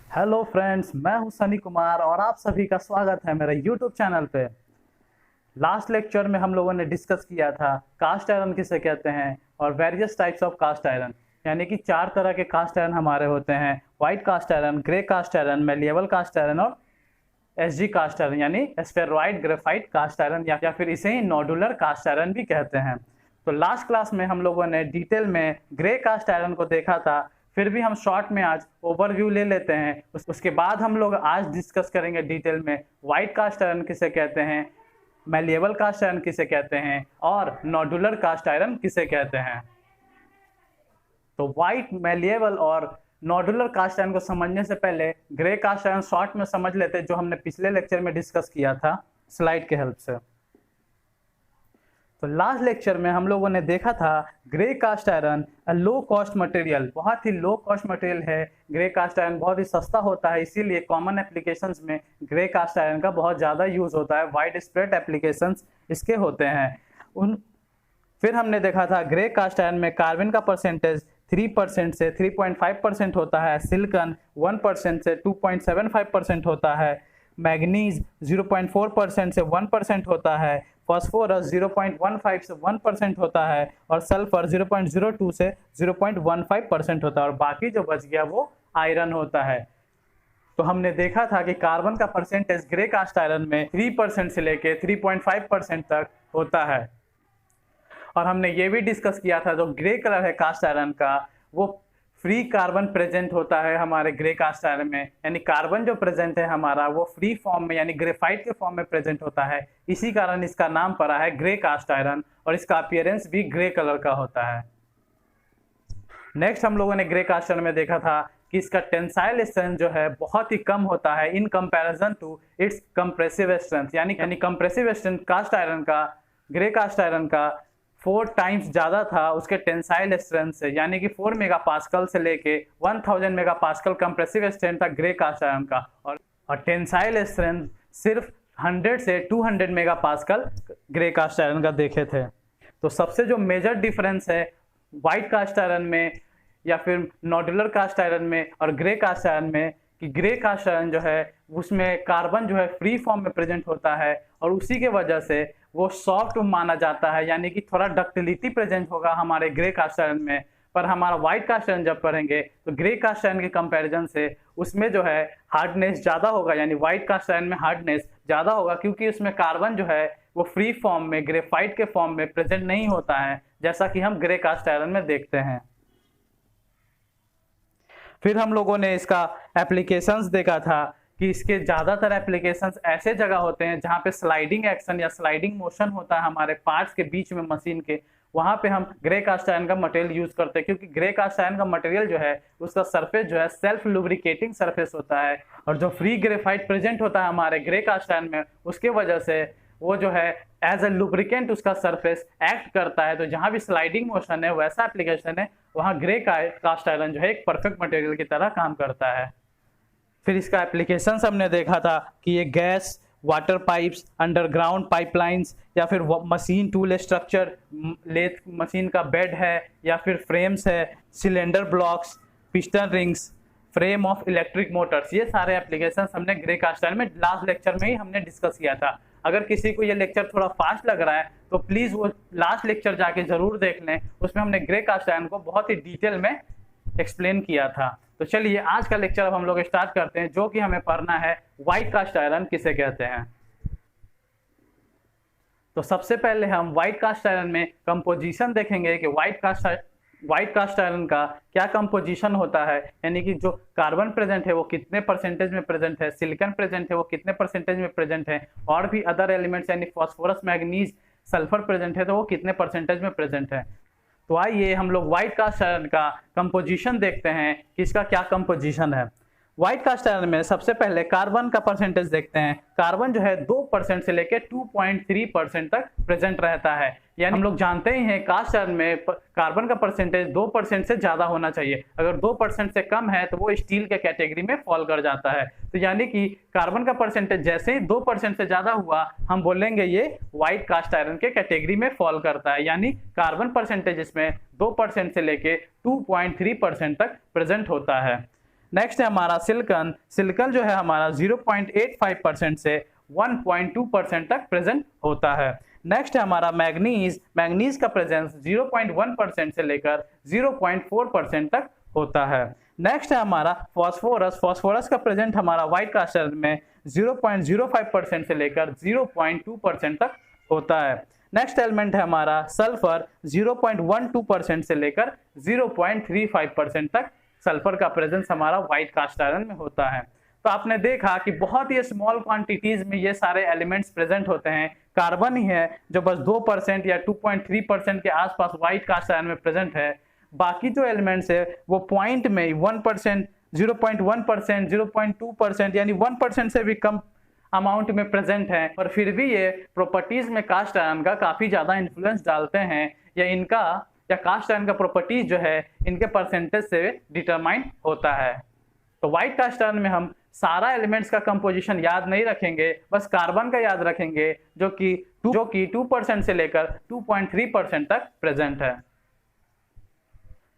Hello friends, मैं हूं सनी कुमार और आप सभी का स्वागत है मेरे यूट्यूब चैनल पे। लास्ट लेक्चर में हम लोगों ने डिस्कस किया था कास्ट आयरन किसे कहते हैं और various types of cast iron, यानी कि 4 तरह के कास्ट आयरन हमारे होते हैं: white cast iron, grey cast iron, malleable cast iron और एसजी कास्ट आयरन, यानी स्फेरॉइड ग्रेफाइट कास्ट आयरन या फिर इसे ही नोडुलर कास्ट आयरन भी कहते हैं। तो लास्ट क्लास में हम लोगों ने डिटेल में ग्रे कास्ट आयरन को देखा था। फिर भी हम शॉर्ट में आज ओवरव्यू ले लेते हैं। उसके बाद हम लोग आज डिस्कस करेंगे डिटेल में वाइट कास्ट आयरन किसे कहते हैं, मैलिएबल कास्ट आयरन किसे कहते हैं और नोडुलर कास्ट आयरन किसे कहते हैं। तो वाइट, मैलिएबल और नोडुलर कास्ट आयरन को समझने से पहले ग्रे कास्ट आयरन शॉर्ट में समझ लेते हैं, जो हमने पिछले लेक्चर में डिस्कस किया था स्लाइड के हेल्प से। तो लास्ट लेक्चर में हम लोगों ने देखा था grey cast iron low cost material, बहुत ही लो कॉस्ट मटेरियल है। ग्रे कास्ट आयरन बहुत ही सस्ता होता है, इसीलिए कॉमन एप्लीकेशंस में ग्रे कास्ट आयरन का बहुत ज़्यादा यूज होता है। वाइड स्प्रेड एप्लीकेशंस इसके होते हैं। फिर हमने देखा था ग्रे कास्ट आयरन में कार्बन का परसेंटेज 3% से 3.5% होता है, सिलिकॉन 1% से 2.75% होता है, मैग्नीज 0.4% से 1% होता है, फास्फोरस 0.15 से 1% होता है और सल्फर 0.02 से 0.15% होता है, और बाकी जो बच गया वो आयरन होता है। तो हमने देखा था कि कार्बन का परसेंटेज ग्रे कास्ट आयरन में 3% से लेके 3.5% तक होता है। और हमने ये भी डिस्कस किया था जो ग्रे कलर है कास्ट आयरन का, वो फ्री कार्बन प्रेजेंट होता है हमारे ग्रे कास्ट आयरन में, यानी कार्बन जो प्रेजेंट है हमारा वो फ्री फॉर्म में यानी ग्रेफाइट के फॉर्म में प्रेजेंट होता है। इसी कारण इसका नाम पड़ा है ग्रे कास्ट आयरन और इसका अपीयरेंस भी ग्रे कलर का होता है। नेक्स्ट हम लोगों ने ग्रे कास्ट आयरन में देखा था कि इसका टेंसाइल स्ट्रेंथ जो है बहुत ही कम होता है in comparison to its compressive strength, यानी कंप्रेसिव स्ट्रेंथ कास्ट आयरन का, ग्रे कास्ट आयरन का 4 टाइम्स ज़्यादा था उसके टेंसाइल स्ट्रेंथ से, यानी कि 4 मेगापास्कल से लेके 1000 मेगापास्कल कंप्रेसिव स्ट्रेंथ था ग्रे कास्ट आयरन का, और टेंसाइल स्ट्रेंथ सिर्फ 100 से 200 मेगापास्कल ग्रे कास्ट आयरन का देखे थे। तो सबसे जो मेजर डिफरेंस है वाइट कास्ट आयरन में या फिर नोडुलर कास्ट आयरन में और ग्रे कास्ट आयरन में, कि ग्रे कास्ट आयरन जो है उसमें कार्बन जो है फ्री फॉर्म में प्रेजेंट होता है और उसी के वजह से वो सॉफ्ट माना जाता है, यानी कि थोड़ा डक्टिलिटी प्रेजेंट होगा हमारे ग्रे कास्ट आयरन में। पर हमारा व्हाइट कास्ट आयरन जब पढ़ेंगे तो ग्रे कास्ट आयरन के कंपैरिजन से उसमें जो है हार्डनेस ज़्यादा होगा, यानी व्हाइट कास्ट आयरन में हार्डनेस ज़्यादा होगा, क्योंकि उसमें कार्बन जो है वो फ्री फॉर्म में ग्रेफाइट के फॉर्म में प्रेजेंट नहीं होता है, जैसा कि हम ग्रे कास्ट आयरन में देखते हैं। फिर हम लोगों ने इसका एप्लीकेशंस देखा था कि इसके ज़्यादातर एप्लीकेशंस ऐसे जगह होते हैं जहाँ पे स्लाइडिंग एक्शन या स्लाइडिंग मोशन होता है हमारे पार्ट्स के बीच में मशीन के, वहाँ पे हम ग्रे कास्ट आयरन का मटेरियल यूज करते हैं, क्योंकि ग्रे कास्ट आयरन का मटेरियल जो है उसका सरफेस जो है सेल्फ लुब्रिकेटिंग सरफेस होता है, और जो फ्री ग्रेफाइट प्रेजेंट होता है हमारे ग्रे कास्ट आयरन में उसके वजह से वो जो है एज ए लुब्रिकेंट उसका सरफेस एक्ट करता है। तो जहाँ भी स्लाइडिंग मोशन है वैसा एप्लीकेशन है, वहाँ ग्रे कास्ट आयरन जो है एक परफेक्ट मटेरियल की तरह काम करता है। फिर इसका एप्लीकेशंस हमने देखा था कि ये gas, water pipes, underground pipelines या फिर machine tool structure, lathe machine का बेड है या फिर फ्रेम्स है, cylinder blocks, piston rings, frame of electric motors, ये सारे एप्लीकेशंस हमने ग्रे कास्ट आयरन में लास्ट लेक्चर में ही हमने डिस्कस किया था। अगर किसी को ये लेक्चर थोड़ा फास्ट लग रहा है तो प्लीज़ वो लास्ट लेक्चर जाके जरूर देख लें, उसमें हमने ग्रे कास्ट आयरन को बहुत ही डिटेल में एक्सप्लेन किया था। तो चलिए आज का लेक्चर अब हम लोग स्टार्ट करते हैं, जो कि हमें पढ़ना है व्हाइट कास्ट आयरन किसे कहते हैं। तो सबसे पहले हम व्हाइट कास्ट आयरन में कंपोजिशन देखेंगे कि व्हाइट कास्ट आयरन का क्या कंपोजिशन होता है, यानी कि जो कार्बन प्रेजेंट है वो कितने परसेंटेज में प्रेजेंट है, सिलिकॉन प्रेजेंट है वो कितने परसेंटेज में प्रेजेंट है, और भी अदर एलिमेंट्स यानी फास्फोरस, मैग्नीज, सल्फर प्रेजेंट है तो वो कितने परसेंटेज में प्रेजेंट है। तो आइए हम लोग व्हाइट कास्ट आयरन का कंपोजिशन देखते हैं कि इसका क्या कंपोजिशन है। व्हाइट कास्ट आयरन में सबसे पहले कार्बन का परसेंटेज देखते हैं। कार्बन जो है 2% से लेकर 2.3% तक प्रेजेंट रहता है, यानी हम लोग जानते ही हैं कास्ट आयरन में कार्बन का परसेंटेज 2% से ज़्यादा होना चाहिए। अगर 2% से कम है तो वो स्टील के कैटेगरी में फॉल कर जाता है। तो यानी कि कार्बन का परसेंटेज जैसे ही 2% से ज़्यादा हुआ हम बोलेंगे ये व्हाइट कास्ट आयरन के कैटेगरी में फॉल करता है, यानी कार्बन परसेंटेज इसमें 2% से लेके 2.3% तक प्रेजेंट होता है। नेक्स्ट है हमारा सिलिकॉन। सिलिकॉन जो है हमारा 0.85% से 1.2% तक प्रेजेंट होता है। नेक्स्ट है हमारा मैग्नीज। मैग्नीज का प्रेजेंस 0.1% से लेकर 0.4% तक होता है। नेक्स्ट है हमारा फॉस्फोरस। फॉस्फोरस का प्रेजेंट हमारा व्हाइट कास्ट आयरन में 0.05% से लेकर 0.2% तक होता है। नेक्स्ट एलिमेंट है हमारा सल्फर। 0.12% से लेकर 0.35% तक सल्फर का प्रेजेंस हमारा व्हाइट कास्ट आयरन में होता है। तो आपने देखा कि बहुत ही स्मॉल क्वांटिटीज में ये सारे एलिमेंट्स प्रेजेंट होते हैं। कार्बन ही है जो बस 2% या 2.3% के आसपास व्हाइट कास्ट आयरन में प्रेजेंट है। बाकी जो एलिमेंट्स है वो पॉइंट में 1%, 0.1%, 0.2% यानी 1% से भी कम अमाउंट में प्रेजेंट है, और फिर भी ये प्रॉपर्टीज में कास्ट आयरन का काफी ज्यादा इन्फ्लुएंस डालते हैं, या कास्ट आयरन का प्रॉपर्टीज जो है इनके परसेंटेज से डिटरमाइन होता है। तो व्हाइट कास्ट आयरन में हम सारा एलिमेंट्स का कंपोजिशन याद नहीं रखेंगे, बस कार्बन का याद रखेंगे जो कि 2% से लेकर 2.3% तक प्रेजेंट है।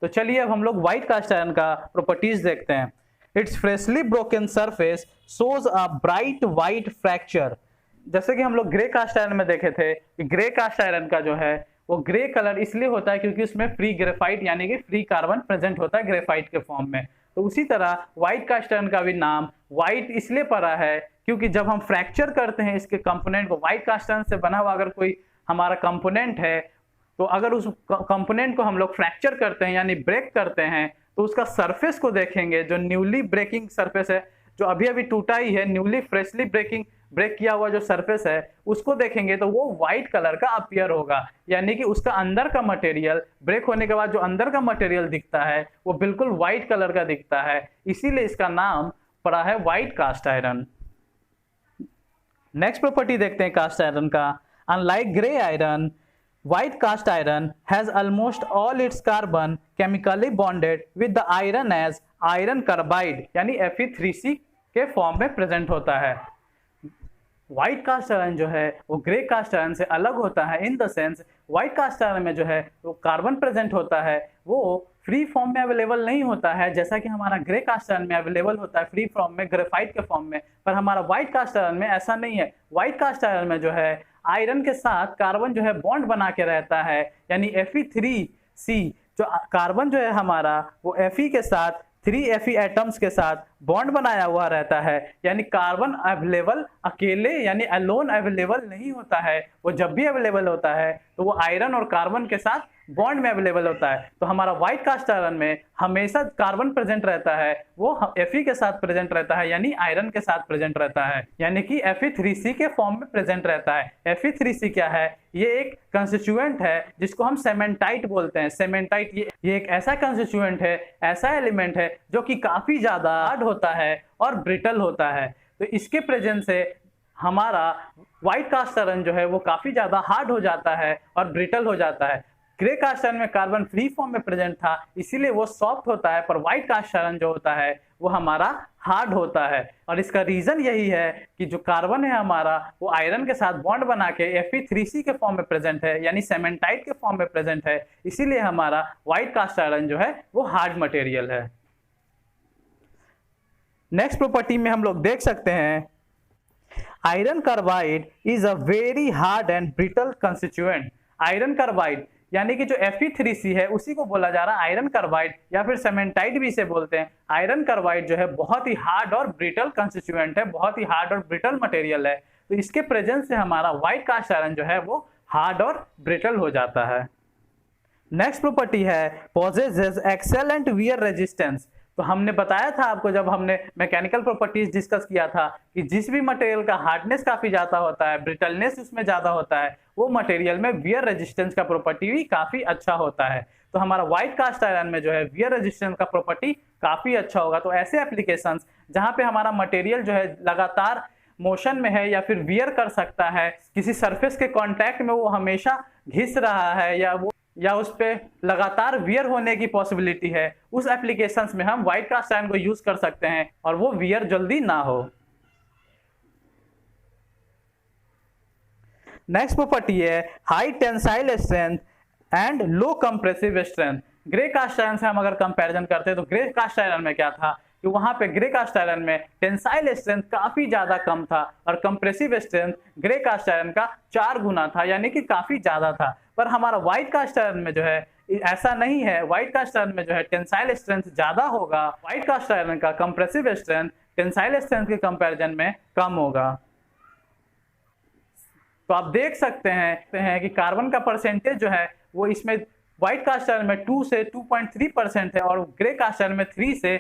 तो चलिए अब हम लोग व्हाइट कास्ट आयरन का प्रॉपर्टीज देखते हैं। It's freshly broken surface shows a bright white fracture. जैसे कि हम लोग ग्रे कास्ट आयरन में देखे थे कि ग्रे कास्ट आयरन का जो है वो ग्रे कलर इसलिए होता है क्योंकि उसमें फ्री ग्रेफाइट यानी कि फ्री कार्बन प्रेजेंट होता है ग्रेफाइट के फॉर्म में। तो उसी तरह व्हाइट कास्ट आयरन का भी नाम व्हाइट इसलिए पड़ा है क्योंकि जब हम फ्रैक्चर करते हैं इसके कंपोनेंट को, व्हाइट कास्ट आयरन से बना हुआ अगर कोई हमारा कंपोनेंट है, तो अगर उस कंपोनेंट को हम लोग फ्रैक्चर करते हैं यानी ब्रेक करते हैं, तो उसका सरफेस को देखेंगे, जो न्यूली ब्रेकिंग सरफेस है, जो अभी अभी टूटा ही है, न्यूली फ्रेशली ब्रेक किया हुआ जो सरफेस है, उसको देखेंगे तो वो व्हाइट कलर का अपीयर होगा, यानी कि उसका अंदर का मटेरियल ब्रेक होने के बाद जो अंदर का मटेरियल दिखता है वो बिल्कुल व्हाइट कलर का दिखता है, इसीलिए इसका नाम पड़ा है white cast iron. Next property देखते हैं कास्ट आयरन का। Unlike grey iron, white cast iron has almost all its carbon chemically bonded with the iron as iron carbide यानी Fe3C के फॉर्म में प्रेजेंट होता है। व्हाइट कास्ट आयरन जो है वो ग्रे कास्ट आयरन से अलग होता है in the sense white cast iron में जो है वो कार्बन प्रेजेंट होता है, वो फ्री फॉर्म में अवेलेबल नहीं होता है जैसा कि हमारा ग्रे कास्ट आयरन में अवेलेबल होता है फ्री फॉर्म में ग्रेफाइट के फॉर्म में, पर हमारा व्हाइट कास्ट आयरन में ऐसा नहीं है। व्हाइट कास्ट आयरन में जो है आयरन के साथ कार्बन जो है बॉन्ड बना के रहता है, यानी Fe3C जो कार्बन जो है हमारा वो Fe के साथ 3 Fe एटम्स के साथ बॉन्ड बनाया हुआ रहता है, यानी कार्बन अवेलेबल अकेले यानी अलोन अवेलेबल नहीं होता है, वो जब भी अवेलेबल होता है तो वो आयरन और कार्बन के साथ बॉन्ड में अवेलेबल होता है। तो हमारा व्हाइट कास्ट आयरन में हमेशा कार्बन प्रेजेंट रहता है, वो Fe के साथ प्रेजेंट रहता है यानी आयरन के साथ प्रेजेंट रहता है, यानी कि Fe3C के फॉर्म में प्रेजेंट रहता है। Fe3C क्या है? ये एक कंस्टिट्यूएंट है जिसको हम सेमेंटाइट बोलते हैं। सेमेंटाइट ये एक ऐसा कंस्टिट्यूएंट है, ऐसा एलिमेंट है जो कि काफी ज्यादा हार्ड होता है और ब्रिटल होता है। तो इसके प्रेजेंस से हमारा व्हाइट कास्ट आयरन जो है वो काफी ज्यादा हार्ड हो जाता है और ब्रिटल हो जाता है। ग्रे कास्ट आयरन में कार्बन फ्री फॉर्म में प्रेजेंट था इसीलिए वो सॉफ्ट होता है, पर व्हाइट कास्ट आयरन जो होता है वो हमारा हार्ड होता है, और इसका रीजन यही है कि जो कार्बन है हमारा वो आयरन के साथ बॉन्ड बना के Fe3C के फॉर्म में प्रेजेंट है यानी सेमेंटाइट के फॉर्म में प्रेजेंट है, इसीलिए हमारा व्हाइट कास्ट आयरन जो है वो हार्ड मटेरियल है। नेक्स्ट प्रॉपर्टी में हम लोग देख सकते हैं iron carbide is a very hard and brittle constituent. Iron carbide यानी कि जो Fe3C है उसी को बोला जा रहा है आयरन कार्बाइड, या फिर सेमेंटाइट भी इसे बोलते हैं। आयरन कार्बाइड जो है बहुत ही हार्ड और ब्रिटल कंस्टिट्यूएंट है, बहुत ही हार्ड और ब्रिटल मटेरियल है, तो इसके प्रेजेंस से हमारा व्हाइट कास्ट आयरन जो है वो हार्ड और ब्रिटल हो जाता है। नेक्स्ट प्रॉपर्टी है पॉसेसेस एक्सेलेंट वियर रेजिस्टेंस। तो हमने बताया था आपको जब हमने मैकेनिकल प्रॉपर्टीज डिस्कस किया था कि जिस भी मटेरियल का हार्डनेस काफी ज्यादा होता है, ब्रिटलनेस उसमें ज्यादा होता है, वो मटेरियल में वियर रेजिस्टेंस का प्रॉपर्टी भी काफी अच्छा होता है। तो हमारा व्हाइट कास्ट आयरन में जो है वियर रेजिस्टेंस का प्रॉपर्टी काफी अच्छा होगा। तो ऐसे एप्लीकेशंस जहां पे हमारा मटेरियल जो है लगातार मोशन में है या फिर वियर कर सकता है, किसी सरफेस के कांटेक्ट में वो हमेशा घिस रहा है या उस पे लगातार वियर होने की पॉसिबिलिटी है, उस एप्लीकेशंस में हम व्हाइट कास्ट आयरन को यूज कर सकते हैं और वो वियर जल्दी ना हो। नेक्स्ट प्रॉपर्टी है high tensile strength and low compressive strength. Grey cast iron से हम अगर कंपैरिजन करते हैं तो ग्रे कास्ट आयरन में क्या था कि वहां पे ग्रे कास्ट आयरन में टेंसाइल स्ट्रेंथ काफी ज्यादा कम था और compressive strength grey cast iron का 4 गुना था, यानी कि काफी ज्यादा था। पर हमारा व्हाइट कास्ट आयरन में जो है ऐसा नहीं है। व्हाइट कास्ट आयरन में जो है टेंसाइल स्ट्रेंथ ज्यादा होगा। व्हाइट कास्ट आयरन का कंप्रेसिव स्ट्रेंथ टेंसाइल स्ट्रेंथ के कंपैरिजन में कम होगा। तो आप देख सकते हैं कि कार्बन का परसेंटेज जो है वो इसमें व्हाइट कास्ट आयरन में 2 से 2.3% है और ग्रे कास्ट आयरन में 3 से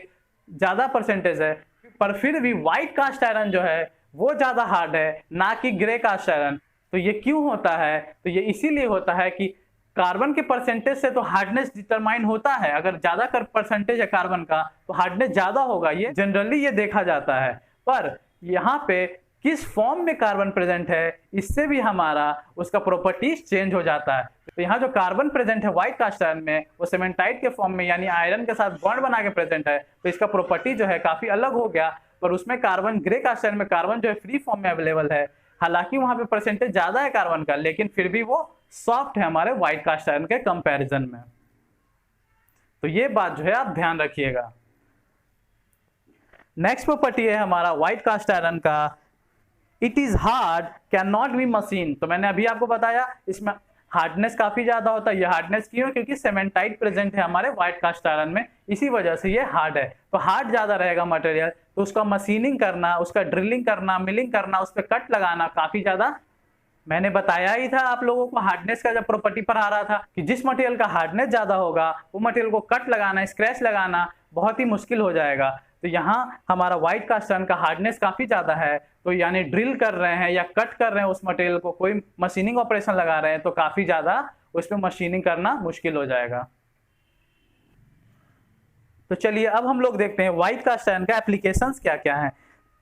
ज्यादा परसेंटेज है। पर फिर भी व्हाइट कास्ट आयरन जो है वो ज्यादा हार्ड है, ना कि ग्रे कास्ट आयरन। तो ये क्यों होता है? तो ये इसीलिए होता है कि कार्बन के परसेंटेज से तो हार्डनेस डिटरमाइन होता है। अगर ज्यादा परसेंटेज है कार्बन का तो हार्डनेस ज्यादा होगा, ये जनरली ये देखा जाता है। पर यहाँ पे किस फॉर्म में कार्बन प्रेजेंट है इससे भी हमारा उसका प्रॉपर्टीज चेंज हो जाता है। तो यहाँ जो कार्बन प्रेजेंट है व्हाइट कास्ट आयरन में वो सेमेंटाइट के फॉर्म में यानी आयरन के साथ बॉन्ड बना के प्रेजेंट है, तो इसका प्रॉपर्टी जो है काफी अलग हो गया। पर उसमें कार्बन ग्रे कास्ट आयरन में कार्बन जो है फ्री फॉर्म में अवेलेबल है। हालांकि वहां पे परसेंटेज ज्यादा है कार्बन का, लेकिन फिर भी वो सॉफ्ट है हमारे व्हाइट कास्ट आयरन के कंपैरिजन में। तो ये बात जो है आप ध्यान रखिएगा। नेक्स्ट प्रॉपर्टी है हमारा व्हाइट कास्ट आयरन का, it is hard can not be machine. तो मैंने अभी आपको बताया इसमें हार्डनेस काफी ज्यादा होता है। ये हार्डनेस क्यों? क्योंकि सेमेंटाइट प्रेजेंट है हमारे व्हाइट कास्ट आयरन में, इसी वजह से ये हार्ड है। तो हार्ड ज्यादा रहेगा मटेरियल, तो उसका मशीनिंग करना, उसका ड्रिलिंग करना, मिलिंग करना, उस पर कट लगाना काफी ज्यादा, मैंने बताया ही था आप लोगों को हार्डनेस का जब प्रॉपर्टी पर आ रहा था कि जिस मटेरियल का हार्डनेस ज्यादा होगा वो मटेरियल को कट लगाना, स्क्रैच लगाना बहुत ही मुश्किल हो जाएगा। तो यहाँ हमारा व्हाइट कास्ट आयरन का हार्डनेस काफी ज्यादा है, तो यानी ड्रिल कर रहे हैं या कट कर रहे हैं उस मटेरियल को, कोई मशीनिंग ऑपरेशन लगा रहे हैं तो काफी ज्यादा उसमें मशीनिंग करना मुश्किल हो जाएगा। तो चलिए अब हम लोग देखते हैं व्हाइट कास्ट आयरन का एप्लीकेशंस क्या क्या है।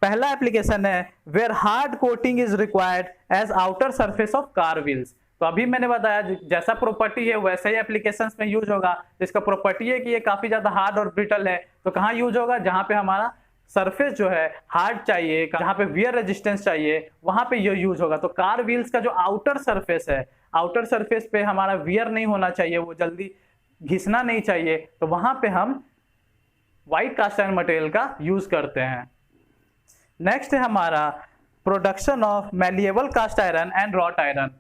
पहला एप्लीकेशन है where hard coating is required as outer surface of car wheels. तो अभी मैंने बताया जैसा प्रॉपर्टी है वैसे ही एप्लीकेशंस में यूज होगा। इसका प्रॉपर्टी है कि ये काफी ज्यादा हार्ड और ब्रिटल है, तो कहाँ यूज होगा? जहां पे हमारा सरफेस जो है हार्ड चाहिए, जहां पे वियर रेजिस्टेंस चाहिए, वहां पे ये यूज होगा। तो कार व्हील्स का जो आउटर सरफेस है, आउटर सरफेस पे हमारा वियर नहीं होना चाहिए, वो जल्दी घिसना नहीं चाहिए, तो वहां पे हम व्हाइट कास्ट आयरन मटेरियल का यूज करते हैं। नेक्स्ट है हमारा production of malleable cast iron and wrought iron.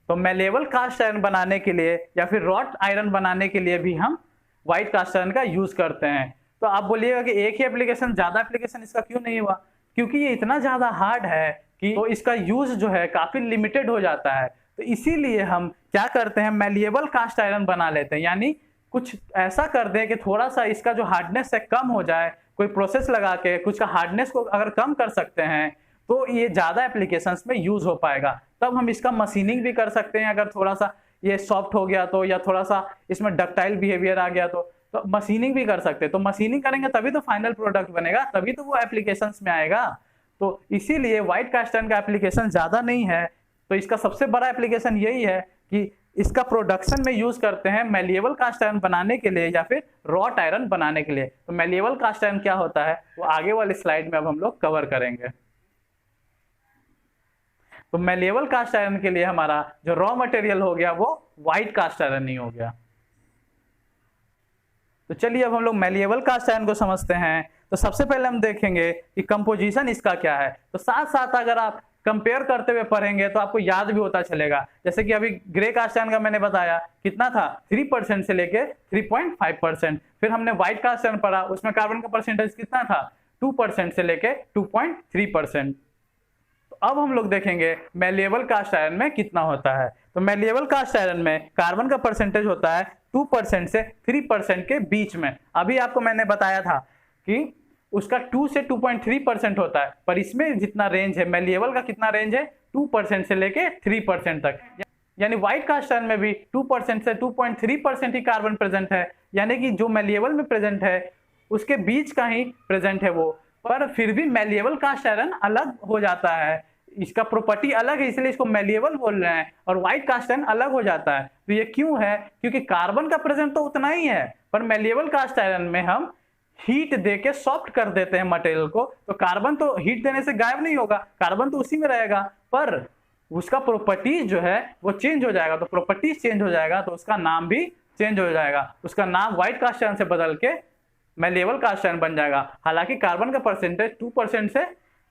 तो मैलिएबल कास्ट आयरन बनाने के लिए या फिर रॉट आयरन बनाने के लिए भी हम व्हाइट कास्ट आयरन का यूज करते हैं। तो आप बोलिएगा कि एक ही एप्लीकेशन, ज्यादा एप्लीकेशन इसका क्यों नहीं हुआ? क्योंकि ये इतना ज्यादा हार्ड है कि तो इसका यूज जो है काफी लिमिटेड हो जाता है। तो इसीलिए हम क्या करते हैं, मैलिएबल कास्ट आयरन बना लेते हैं, यानी कुछ ऐसा कर दें कि थोड़ा सा इसका जो हार्डनेस है कम हो जाए। कोई प्रोसेस लगा के कुछ का हार्डनेस को अगर कम कर सकते हैं तो ये ज्यादा एप्लीकेशंस में यूज हो पाएगा। तब हम इसका मशीनिंग भी कर सकते हैं। अगर थोड़ा सा ये सॉफ्ट हो गया तो, या थोड़ा सा इसमें डक्टाइल बिहेवियर आ गया तो मशीनिंग भी कर सकते हैं। तो मशीनिंग करेंगे तभी तो फाइनल प्रोडक्ट बनेगा, तभी तो वो एप्लीकेशंस में आएगा। तो इसीलिए व्हाइट कास्ट आयरन का एप्लीकेशन ज्यादा नहीं है। तो इसका सबसे बड़ा एप्लीकेशन यही है कि इसका प्रोडक्शन में यूज करते हैं मैलिएबल कास्ट आयरन बनाने के लिए या फिर रॉट आयरन बनाने के लिए। तो मैलिएबल कास्ट आयरन क्या होता है वो आगे वाली स्लाइड में अब हम लोग कवर करेंगे। तो मैलिएबल कास्ट आयरन के लिए हमारा जो रॉ मटेरियल हो गया वो व्हाइट कास्ट आयरन नहीं हो गया। तो चलिए अब हम लोग मैलिएबल कास्ट आयरन को समझते हैं। तो सबसे पहले हम देखेंगे कि कंपोजिशन इसका क्या है। तो साथ साथ अगर आप कंपेयर करते हुए पढ़ेंगे तो आपको याद भी होता चलेगा। जैसे कि अभी ग्रे कास्ट आयरन का मैंने बताया कितना था, 3% से लेके 3.5%। फिर हमने व्हाइट कास्ट आयरन पढ़ा, उसमें कार्बन का परसेंटेज कितना था, 2% से लेके 2.3%। तो अब हम लोग देखेंगे मैलिएबल कास्ट आयरन में कितना होता है। तो मैलिएबल कास्ट आयरन में कार्बन का परसेंटेज होता है 2% से 3% के बीच में। अभी आपको मैंने बताया था कि उसका 2 से 2.3% होता है, पर इसमें जितना रेंज है मैलिएबल का कितना रेंज है, 2% से लेके 3% तक। यानी व्हाइट कास्ट आयरन में भी 2% से 2.3% ही कार्बन प्रेजेंट है, यानी कि जो मैलिएबल में प्रेजेंट है उसके बीच का ही प्रेजेंट है वो। पर फिर भी मैलिएबल कास्ट आयरन अलग हो जाता है, इसका प्रॉपर्टी अलग है, इसलिए इसको मैलिएबल बोल रहे हैं, और व्हाइट कास्ट आयरन अलग हो जाता है। तो ये क्यों है? क्योंकि कार्बन का प्रेजेंट तो उतना ही है, पर मैलिएबल कास्ट आयरन में हम हीट देके सॉफ्ट कर देते हैं मटेरियल को। तो कार्बन तो हीट देने से गायब नहीं होगा, कार्बन तो उसी में रहेगा, पर उसका प्रॉपर्टीज जो है वो चेंज हो जाएगा। तो प्रॉपर्टीज चेंज हो जाएगा तो उसका नाम भी चेंज हो जाएगा। उसका नाम व्हाइट कास्ट आयरन से बदल के मैलिएबल कास्ट आयरन बन जाएगा। हालांकि कार्बन का परसेंटेज 2% से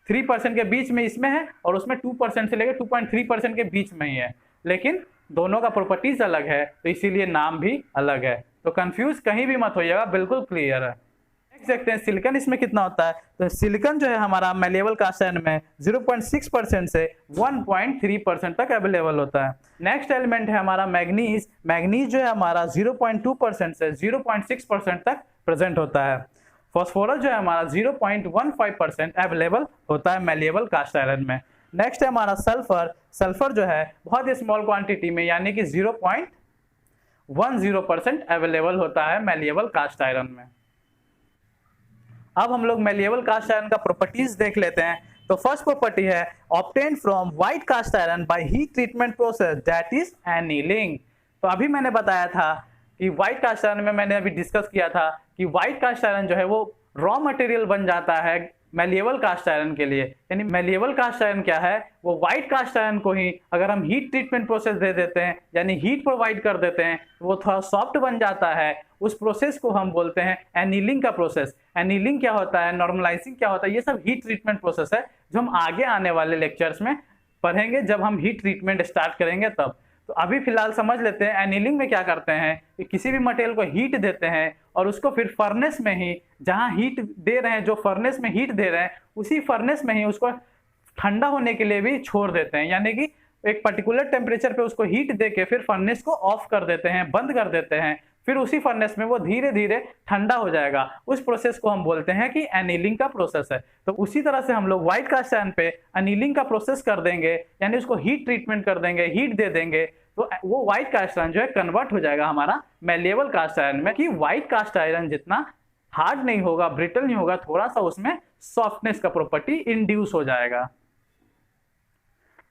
3% के बीच में इसमें है और उसमें 2% से लेकर 2.3% के बीच में ही है, लेकिन दोनों का प्रॉपर्टीज अलग है तो इसीलिए नाम भी अलग है। तो कंफ्यूज कहीं भी मत होइएगा, बिल्कुल क्लियर है। नेक्स्ट देखते हैं सिलिकॉन इसमें कितना होता है। तो सिलिकॉन जो है हमारा मैलिएबल कास्ट आयरन में 0.6% से 1.3% तक अवेलेबल होता है। नेक्स्ट एलिमेंट है हमारा मैग्नीज। मैग्नीज जो है हमारा 0.2% से 0.6% तक प्रेजेंट होता है। फॉस्फोरस जो है हमारा 0.15% अवेलेबल होता है मैलिएबल कास्ट आयरन में। नेक्स्ट है हमारा सल्फर। सल्फर जो है बहुत ही स्मॉल क्वांटिटी में यानी कि 0.10% अवेलेबल होता है मैलिएबल कास्ट आयरन में। अब हम लोग मैलिएबल कास्ट आयरन का प्रॉपर्टीज देख लेते हैं। तो फर्स्ट प्रॉपर्टी है obtained from white cast iron by heat treatment process that is annealing. तो अभी मैंने बताया था कि व्हाइट कास्ट आयरन में मैंने अभी डिस्कस किया था कि व्हाइट कास्ट आयरन जो है वो रॉ मटेरियल बन जाता है मैलिएबल कास्ट आयरन के लिए। यानी मैलिएबल कास्ट आयरन क्या है, वो व्हाइट कास्ट आयरन को ही अगर हम हीट ट्रीटमेंट प्रोसेस दे देते हैं यानी हीट प्रोवाइड कर देते हैं तो वो थोड़ा सॉफ्ट बन जाता है। उस प्रोसेस को हम बोलते हैं एनीलिंग का प्रोसेस। एनीलिंग क्या होता है, नॉर्मलाइजिंग क्या होता है, ये सब हीट ट्रीटमेंट प्रोसेस है जो हम आगे आने वाले लेक्चर्स में पढ़ेंगे जब हम हीट ट्रीटमेंट स्टार्ट करेंगे तब। तो अभी फिलहाल समझ लेते हैं एनीलिंग में क्या करते हैं कि किसी भी मटेरियल को हीट देते हैं और उसको फिर फर्नेस में ही, जहां हीट दे रहे हैं, जो फर्नेस में हीट दे रहे हैं उसी फर्नेस में ही उसको ठंडा होने के लिए भी छोड़ देते हैं। यानी कि एक पर्टिकुलर टेम्परेचर पे उसको हीट दे के फिर फर्नेस को ऑफ कर देते हैं, बंद कर देते हैं, फिर उसी फर्नेस में वो धीरे धीरे ठंडा हो जाएगा। उस प्रोसेस को हम बोलते हैं कि एनीलिंग का प्रोसेस है। तो उसी तरह से हम लोग व्हाइट कास्ट आयरन पे एनीलिंग का प्रोसेस कर देंगे, यानी उसको हीट ट्रीटमेंट कर देंगे, हीट दे देंगे, तो वो व्हाइट कास्ट आयरन जो है कन्वर्ट हो जाएगा हमारा मैलिएबल कास्ट आयरन में। कि व्हाइट कास्ट आयरन जितना हार्ड नहीं होगा, ब्रिटल नहीं होगा, थोड़ा सा उसमें सॉफ्टनेस का प्रॉपर्टी इंड्यूस हो जाएगा।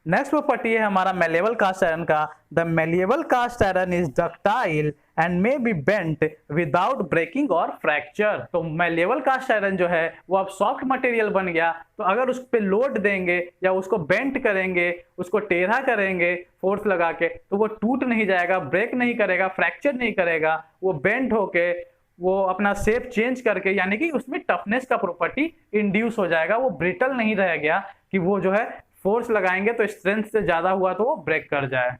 नेक्स्ट प्रॉपर्टी है हमारा मैलिएबल कास्ट आयरन का। The malleable cast iron is ductile and may be bent without breaking और फ्रैक्चर। तो मैलिएबल कास्ट आयरन जो है वो अब सॉफ्ट मटेरियल बन गया, तो अगर उस पर लोड देंगे या उसको बेंट करेंगे, उसको टेढ़ा करेंगे फोर्स लगा के, तो वो टूट नहीं जाएगा, ब्रेक नहीं करेगा, फ्रैक्चर नहीं करेगा, वो बेंट होके वो अपना शेप चेंज करके, यानी कि उसमें टफनेस का प्रॉपर्टी इंड्यूस हो जाएगा। वो ब्रिटल नहीं रह गया कि वो जो है फोर्स लगाएंगे तो स्ट्रेंथ से ज्यादा हुआ तो वो ब्रेक कर जाए।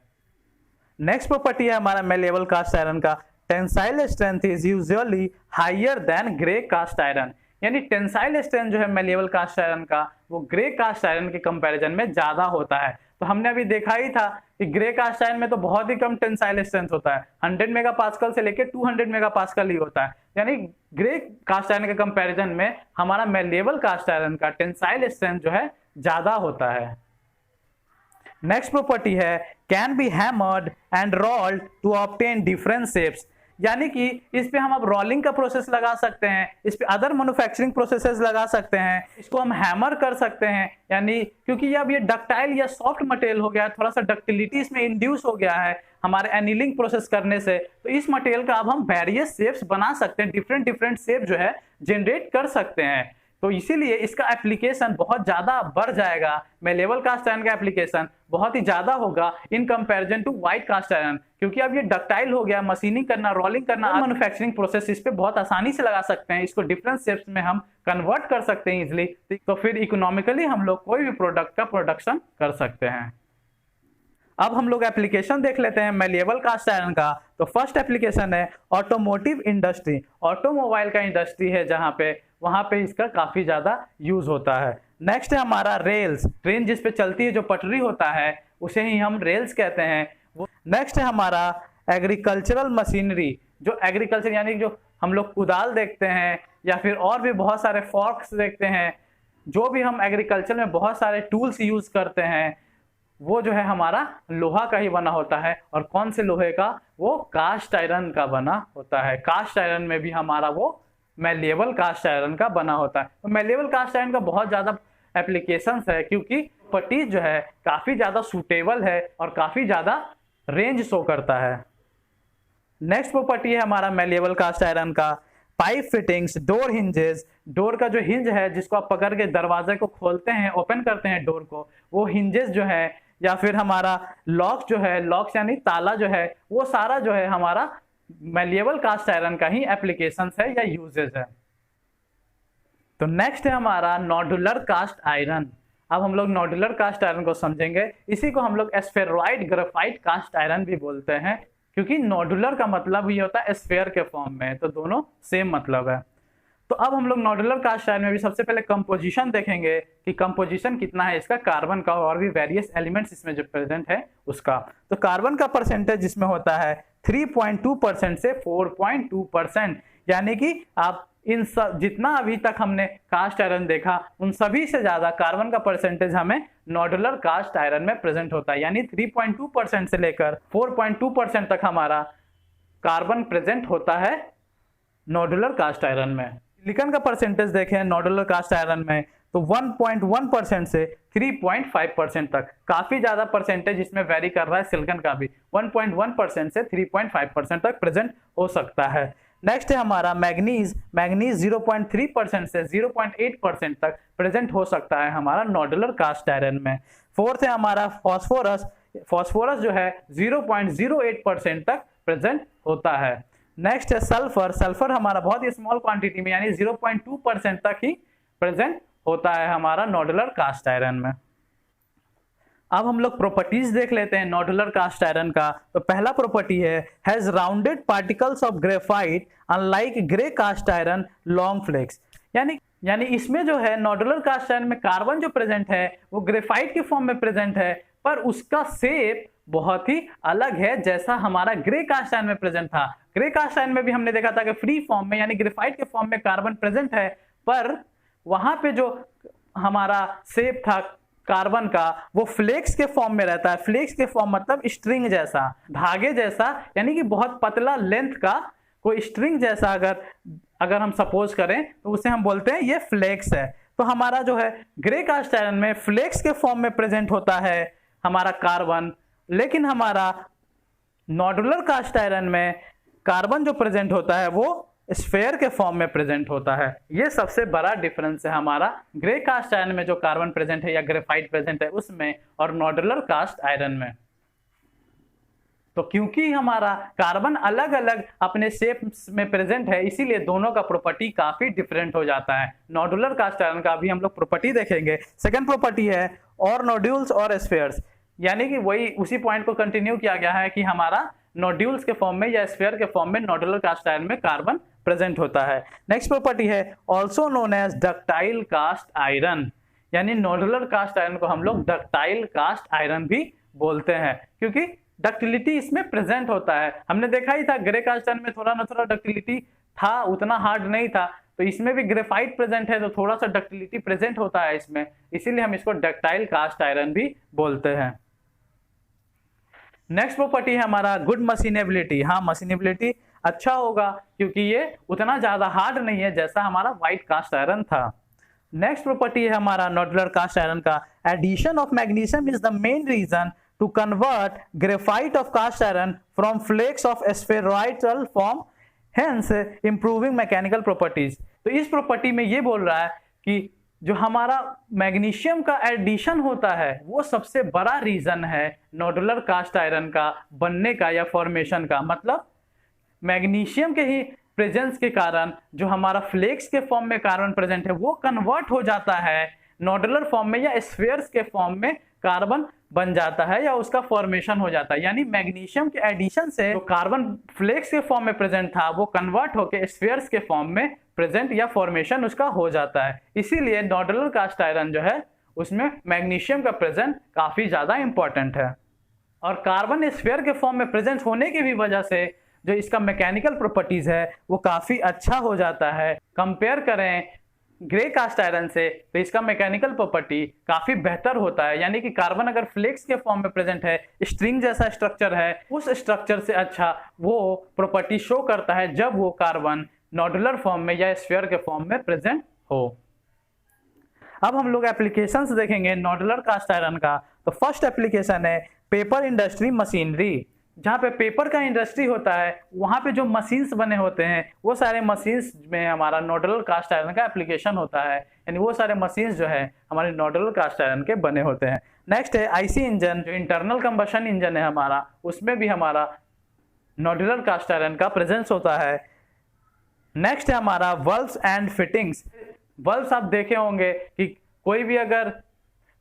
नेक्स्ट प्रॉपर्टी है हमारा मैलिएबल कास्ट आयरन का। Tensile strength is usually higher than grey cast iron. यानी टेंसाइल स्ट्रेंथ जो है मैलिएबल कास्ट आयरन का वो ग्रे कास्ट आयरन के कंपैरिजन में ज्यादा होता है। तो हमने अभी देखा ही था कि ग्रे कास्ट आयरन में तो बहुत ही कम टेंसाइल स्ट्रेंथ होता है, 100 मेगापास्कल से लेकर 200 मेगापास्कल ही होता है। यानी ग्रे कास्ट आयरन के कंपैरिजन में हमारा मैलिएबल कास्ट आयरन का टेंसाइल स्ट्रेंथ जो है ज्यादा होता है। नेक्स्ट प्रॉपर्टी है can be hammered and rolled to obtain different shapes. यानी कि इस पे हम अब रोलिंग का प्रोसेस लगा सकते हैं, इस पे अदर मैन्युफैक्चरिंग प्रोसेसेस लगा सकते हैं, इसको हम हैमर कर सकते हैं। यानी क्योंकि अब ये डक्टाइल या सॉफ्ट मटेरियल हो गया है, थोड़ा सा डक्टिलिटी इसमें इंड्यूस हो गया है हमारे एनीलिंग प्रोसेस करने से, तो इस मटेरियल का अब हम वेरियस शेप्स बना सकते हैं, डिफरेंट डिफरेंट शेप जो है जनरेट कर सकते हैं। तो इसीलिए इसका एप्लीकेशन बहुत ज्यादा बढ़ जाएगा। मैलिएबल कास्ट आयरन का एप्लीकेशन बहुत ही ज्यादा होगा in comparison to white cast iron, क्योंकि अब ये डक्टाइल हो गया, मशीनिंग करना, रोलिंग करना, मैन्युफैक्चरिंग प्रोसेस इस पे बहुत आसानी से लगा सकते हैं, इसको डिफरेंट शेप्स में हम कन्वर्ट कर सकते हैं इजिली। तो फिर इकोनॉमिकली हम लोग कोई भी प्रोडक्ट का प्रोडक्शन कर सकते हैं। अब हम लोग एप्लीकेशन देख लेते हैं मैलिएबल कास्ट आयरन का। तो फर्स्ट एप्लीकेशन है ऑटोमोटिव इंडस्ट्री। ऑटोमोबाइल का इंडस्ट्री है जहां पे, वहां पे इसका काफी ज्यादा यूज होता है। नेक्स्ट है हमारा रेल्स। ट्रेन जिस पे चलती है, जो पटरी होता है उसे ही हम रेल्स कहते हैं। नेक्स्ट है हमारा एग्रीकल्चरल मशीनरी। जो एग्रीकल्चर यानी जो हम लोग कुदाल देखते हैं या फिर और भी बहुत सारे फॉर्क्स देखते हैं, जो भी हम एग्रीकल्चर में बहुत सारे टूल्स यूज करते हैं, वो जो है हमारा लोहा का ही बना होता है। और कौन से लोहे का? वो कास्ट आयरन का बना होता है। कास्ट आयरन में भी हमारा वो मैलिएबल कास्ट आयरन का बना होता है। तो मैलिएबल कास्ट आयरन का बहुत ज्यादा एप्लीकेशंस है, क्योंकि प्रॉपर्टीज जो है काफी ज्यादा सूटेबल है और काफी ज्यादा रेंज शो करता है। नेक्स्ट प्रॉपर्टी है हमारा मैलिएबल कास्ट आयरन का pipe fittings, door hinges. Door का जो हिंज है जिसको आप पकड़ के दरवाजे को खोलते हैं, ओपन करते हैं डोर को, वो हिंजेस जो है, या फिर हमारा लॉक जो है, लॉक्स यानी ताला जो है, वो सारा जो है हमारा मैलिएबल कास्ट आयरन का ही एप्लीकेशंस है या यूजेस है। तो नेक्स्ट है हमारा नॉडुलर कास्ट आयरन। अब हम लोग नॉडुलर कास्ट आयरन को समझेंगे। इसी को हम लोग स्फेरॉइड ग्रेफाइट कास्ट आयरन भी बोलते हैं, क्योंकि नॉडुलर का मतलब ये होता है स्फेयर के फॉर्म में, तो दोनों सेम मतलब है। तो अब हम लोग नॉडुलर कास्ट आयरन में भी सबसे पहले कंपोजिशन देखेंगे कि कंपोजिशन कितना है इसका, कार्बन का और भी वेरियस एलिमेंट्स इसमें जो प्रेजेंट है उसका। तो कार्बन का परसेंटेज इसमें होता है 3.2% से 4.2%, यानी कि आप इन सब जितना अभी तक हमने कास्ट आयरन देखा उन सभी से ज्यादा कार्बन का परसेंटेज हमें नॉडुलर कास्ट आयरन में प्रेजेंट होता है, यानी 3.2% से लेकर 4.2% तक हमारा कार्बन प्रेजेंट होता है नॉडुलर कास्ट आयरन में। सिलिकॉन का परसेंटेज देखें नॉडुलर कास्ट आयरन में तो 1.1% से 3.5% तक, काफी ज्यादा परसेंटेज इसमें वेरी कर रहा है सिलिकॉन का भी, 1.1% से 3.5% तक प्रेजेंट हो सकता है। नेक्स्ट है हमारा मैग्नीज। मैग्नीज 0.3% से 0.8% तक प्रेजेंट हो सकता है हमारा नॉडुलर कास्ट आयरन में। फोर्थ है हमारा फॉस्फोरस। फॉस्फोरस जो है 0.08% तक प्रेजेंट होता है। नेक्स्ट है सल्फर। सल्फर हमारा बहुत ही स्मॉल क्वांटिटी में यानी 0.2% तक ही प्रेजेंट होता है हमारा नॉडुलर कास्ट आयरन में। अब हम लोग प्रॉपर्टीज देख लेते हैं नॉडुलर कास्ट आयरन का। तो पहला प्रॉपर्टी है has rounded particles of graphite unlike grey cast iron long flakes, यानी इसमें जो है नॉडुलर कास्ट आयरन में कार्बन जो प्रेजेंट है वो ग्रेफाइट के फॉर्म में प्रेजेंट है, पर उसका शेप बहुत ही अलग है जैसा हमारा ग्रे कास्ट आयरन में प्रेजेंट था। ग्रे कास्ट आयरन में भी हमने देखा था कि फ्री फॉर्म में यानी ग्रेफाइट के फॉर्म में कार्बन प्रेजेंट है, पर वहां पे जो हमारा शेप था कार्बन का वो फ्लेक्स के फॉर्म में रहता है। फ्लेक्स के फॉर्म मतलब स्ट्रिंग जैसा, धागे जैसा, यानी कि बहुत पतला लेंथ का कोई स्ट्रिंग जैसा अगर हम सपोज करें तो उसे हम बोलते हैं ये फ्लेक्स है। तो हमारा जो है ग्रे कास्ट आयरन में फ्लेक्स के फॉर्म में प्रेजेंट होता है हमारा कार्बन, लेकिन हमारा नॉडुलर कास्ट आयरन में कार्बन जो प्रेजेंट होता है वो स्फेयर के फॉर्म में प्रेजेंट होता है। ये सबसे बड़ा डिफरेंस है हमारा ग्रे कास्ट आयरन में जो कार्बन प्रेजेंट है या ग्रेफाइट प्रेजेंट है उसमें, और नॉडुलर कास्ट आयरन में। तो क्योंकि हमारा कार्बन अलग अलग अपने शेप्स में प्रेजेंट है, इसीलिए दोनों का प्रॉपर्टी काफी डिफरेंट हो जाता है। नॉडुलर कास्ट आयरन का भी हम लोग प्रॉपर्टी देखेंगे। सेकंड प्रॉपर्टी है और नोड्यूल्स और स्फेयर्स, यानी कि वही उसी पॉइंट को कंटिन्यू किया गया है कि हमारा नोड्यूल्स के फॉर्म में या स्फीयर के फॉर्म में नॉडुलर कास्ट आयरन में कार्बन प्रेजेंट होता है। नेक्स्ट प्रॉपर्टी है also known as ductile cast iron, यानी नॉडुलर कास्ट आयरन को हम लोग डक्टाइल कास्ट आयरन भी बोलते हैं, क्योंकि डक्टिलिटी इसमें प्रेजेंट होता है। हमने देखा ही था ग्रे कास्ट आयरन में थोड़ा ना थोड़ा डक्टिलिटी था, उतना हार्ड नहीं था, तो इसमें भी ग्रेफाइट प्रेजेंट है तो थोड़ा सा डक्टिलिटी प्रेजेंट होता है इसमें, इसीलिए हम इसको डक्टाइल कास्ट आयरन भी बोलते हैं। नेक्स्ट प्रॉपर्टी है हमारा गुड मशीनेबिलिटी। हाँ, मशीनेबिलिटी अच्छा होगा क्योंकि ये उतना ज्यादा हार्ड नहीं है जैसा हमारा व्हाइट कास्ट आयरन था। नेक्स्ट प्रॉपर्टी है हमारा नॉडुलर कास्ट आयरन का addition of magnesium is the main reason to convert graphite of cast iron from flakes of spheroidal form, hence improving mechanical properties. तो इस प्रॉपर्टी में ये बोल रहा है कि जो हमारा मैग्नीशियम का एडिशन होता है वो सबसे बड़ा रीजन है नॉडुलर कास्ट आयरन का बनने का या फॉर्मेशन का। मतलब मैग्नीशियम के ही प्रेजेंस के कारण जो हमारा फ्लेक्स के फॉर्म में कार्बन प्रेजेंट है वो कन्वर्ट हो जाता है नॉडुलर फॉर्म में या स्फीयर्स के फॉर्म में कार्बन बन जाता है या उसका फॉर्मेशन हो जाता है। यानी मैग्नीशियम के एडिशन से जो कार्बन फ्लेक्स के फॉर्म में प्रेजेंट था वो कन्वर्ट होकर स्फीयर्स के फॉर्म में प्रेजेंट या फॉर्मेशन उसका हो जाता है। इसीलिए नॉडुलर कास्ट आयरन जो है उसमें मैग्नीशियम का प्रेजेंट काफी ज्यादा इंपॉर्टेंट है। और कार्बन स्फीयर के फॉर्म में प्रेजेंट होने की भी वजह से जो इसका मैकेनिकल प्रॉपर्टीज है वो काफी अच्छा हो जाता है। कंपेयर करें ग्रे कास्ट आयरन से तो इसका मैकेनिकल प्रॉपर्टी काफी बेहतर होता है। यानी कि कार्बन अगर फ्लेक्स के फॉर्म में प्रेजेंट है, स्ट्रिंग जैसा स्ट्रक्चर है, उस स्ट्रक्चर से अच्छा वो प्रॉपर्टी शो करता है जब वो कार्बन नॉडुलर फॉर्म में या स्फीयर के फॉर्म में प्रेजेंट हो। अब हम लोग एप्लीकेशंस देखेंगे नॉडुलर कास्ट आयरन का। तो फर्स्ट एप्लीकेशन है पेपर इंडस्ट्री मशीनरी। जहाँ पे पेपर का इंडस्ट्री होता है वहां पे जो मशीन्स बने होते हैं वो सारे मशीन्स में हमारा नॉडुलर कास्ट आयरन का एप्लीकेशन होता है। यानी वो सारे मशीन्स जो है हमारे नॉडुलर कास्ट आयरन के बने होते हैं। नेक्स्ट है आईसी इंजन, जो इंटरनल कंबशन इंजन है हमारा, उसमें भी हमारा नॉडुलर कास्ट आयरन का प्रेजेंस होता है। नेक्स्ट है हमारा वल्व्स एंड फिटिंग्स। वल्व्स आप देखे होंगे कि कोई भी अगर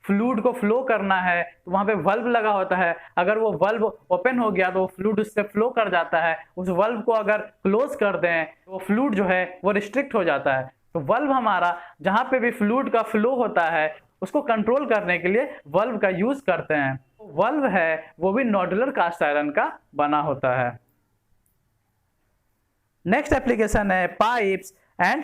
फ्लूइड को फ्लो करना है तो वहां पे वल्व लगा होता है, अगर वो वल्व ओपन हो गया तो वो फ्लूइड उससे फ्लो कर जाता है। उस वल्व को अगर क्लोज कर दें तो वो फ्लूइड जो है वो रिस्ट्रिक्ट हो जाता है। तो वल्व हमारा जहां पे भी फ्लूइड का फ्लो होता है उसको कंट्रोल करने के लिए वल्व का यूज करते हैं। वल्व है वो भी नॉडुलर कास्ट आयरन का बना होता है। नेक्स्ट एप्लीकेशन है pipes and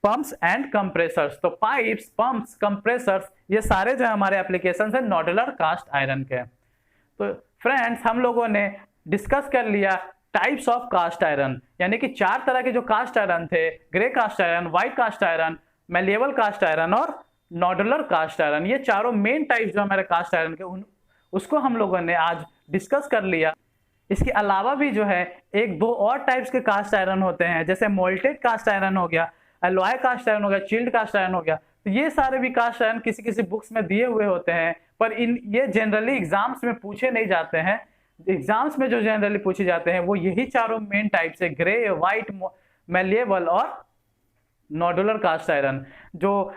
pumps and compressors. तो पाइप्स, पंप्स, कंप्रेसर्स ये सारे जो है हमारे एप्लीकेशन है नॉडुलर कास्ट आयरन के। तो फ्रेंड्स हम लोगों ने डिस्कस कर लिया टाइप्स ऑफ कास्ट आयरन, यानी कि 4 तरह के जो कास्ट आयरन थे, grey cast iron, white cast iron, malleable cast iron और नॉडुलर कास्ट आयरन। ये चारों मेन टाइप जो हमारे कास्ट आयरन के उसको हम लोगों ने आज डिस्कस कर लिया। इसके अलावा भी जो है 1-2 और टाइप्स के कास्ट आयरन होते हैं, जैसे मोल्टेड कास्ट आयरन हो गया, एलॉय कास्ट आयरन हो गया, चिल्ड कास्ट आयरन हो गया। तो ये सारे भी कास्ट आयरन किसी किसी बुक्स में दिए हुए होते हैं, पर ये जनरली एग्जाम्स में पूछे नहीं जाते हैं। एग्जाम्स में जो जनरली पूछे जाते हैं वो यही चारों मेन टाइप्स है, ग्रे, व्हाइट, मैलिएबल और नॉडुलर कास्ट आयरन। जो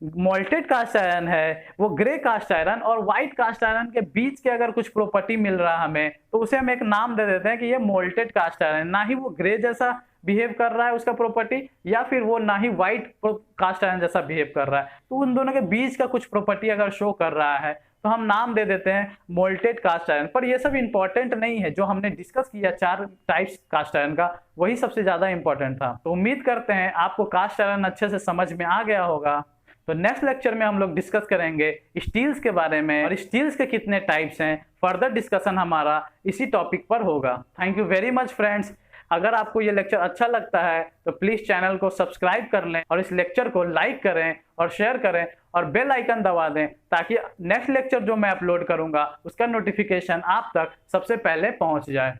मोल्टेड कास्ट आयरन है वो ग्रे कास्ट आयरन और व्हाइट कास्ट आयरन के बीच के अगर कुछ प्रॉपर्टी मिल रहा है हमें तो उसे हम एक नाम दे देते हैं कि ये मोल्टेड कास्ट आयरन। ना ही वो ग्रे जैसा बिहेव कर रहा है उसका प्रॉपर्टी, या फिर वो ना ही व्हाइट कास्ट आयरन जैसा बिहेव कर रहा है, तो उन दोनों के बीच का कुछ प्रॉपर्टी अगर शो कर रहा है तो हम नाम दे देते हैं मोल्टेड कास्ट आयरन। पर ये सब इंपॉर्टेंट नहीं है, जो हमने डिस्कस किया 4 टाइप्स कास्ट आयरन का वही सबसे ज्यादा इंपॉर्टेंट था। तो उम्मीद करते हैं आपको कास्ट आयरन अच्छे से समझ में आ गया होगा। तो नेक्स्ट लेक्चर में हम लोग डिस्कस करेंगे स्टील्स के बारे में और स्टील्स के कितने टाइप्स हैं। फर्दर डिस्कशन हमारा इसी टॉपिक पर होगा। Thank you very much friends. अगर आपको ये लेक्चर अच्छा लगता है तो प्लीज चैनल को सब्सक्राइब कर लें और इस लेक्चर को लाइक करें और शेयर करें और बेल आइकन दबा दें, ताकि नेक्स्ट लेक्चर जो मैं अपलोड करूंगा उसका नोटिफिकेशन आप तक सबसे पहले पहुंच जाए।